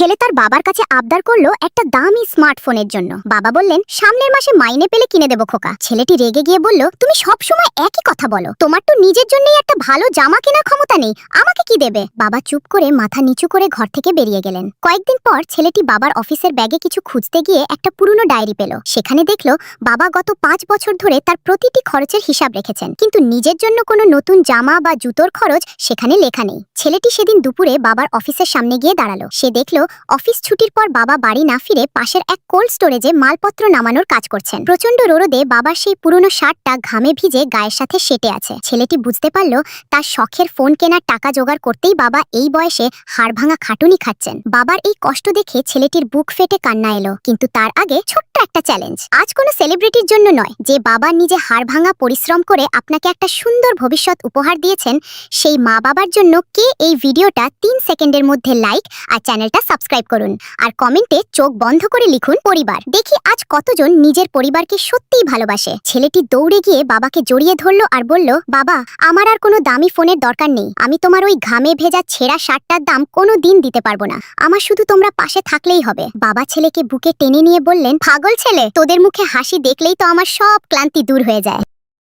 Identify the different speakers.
Speaker 1: ছেলে তার বাবার কাছে আবদার করলো একটা দামি স্মার্টফোনের জন্য। বাবা বললেন, সামনের মাসে মাইনে পেলে কিনে দেবো খোকা। ছেলেটি রেগে গিয়ে বলল, তুমি সব সময় একই কথা বলো, তোমার তো নিজের জন্যই একটা ভালো জামা কেনার ক্ষমতা নেই, আমাকে কি দেবে? বাবা চুপ করে মাথা নিচু করে ঘর থেকে বেরিয়ে গেলেন। কয়েকদিন পর ছেলেটি বাবার অফিসের ব্যাগে কিছু খুঁজতে গিয়ে একটা পুরনো ডায়েরি পেল। সেখানে দেখলো বাবা গত 5 বছর ধরে তার প্রতিটি খরচের হিসাব রেখেছেন, কিন্তু নিজের জন্য কোনো নতুন জামা বা জুতোর খরচ সেখানে লেখা নেই। ছেলেটি সেদিন দুপুরে বাবার অফিসের সামনে গিয়ে দাঁড়ালো। সে দেখলো অফিস ছুটির পর বাবা বাড়ি না ফিরে পাশের এক কোল্ড স্টোরেজে মালপত্র নামানোর কাজ করছেন। প্রচন্ড রোদে বাবার সেই পুরনো শার্টটা ঘামে ভিজে গায়ের সাথে সেটে আছে। ছেলেটি বুঝতে পারলো তার শখের ফোন কেনার টাকা জোগাড় করতেই বাবা এই বয়সে হাড় ভাঙা খাটুনি খাচ্ছেন। বাবার এই কষ্ট দেখে ছেলেটির বুক ফেটে কান্না এলো। কিন্তু তার আগে ছোট্ট একটা চ্যালেঞ্জ। আজ কোনো সেলিব্রিটির জন্য নয়, যে বাবা নিজে হাড় ভাঙা পরিশ্রম করে আপনাকে একটা সুন্দর ভবিষ্যৎ উপহার দিয়েছেন, সেই মা বাবার জন্য কে এই ভিডিওটা 3 সেকেন্ডের মধ্যে লাইক আর চ্যানেলটা সাবস্ক্রাইব করুন। আর কমেন্টে চোখ বন্ধ করে লিখুন পরিবার। দেখি আজ কতজন নিজের পরিবারকে সত্যিই ভালোবাসে। ছেলেটি দৌড়ে গিয়ে বাবাকে জড়িয়ে ধরলো আর বলল, বাবা, আমার আর কোনো দামি ফোনের দরকার নেই। আমি তোমার ওই ঘামে ভেজা ছেঁড়া শার্টটার দাম কোনো দিন দিতে পারবো না। আমার শুধু তোমরা পাশে থাকলেই হবে। বাবা ছেলেকে বুকে টেনে নিয়ে বললেন, পাগল ছেলে, তোদের মুখে হাসি দেখলেই তো আমার সব ক্লান্তি দূর হয়ে যায়।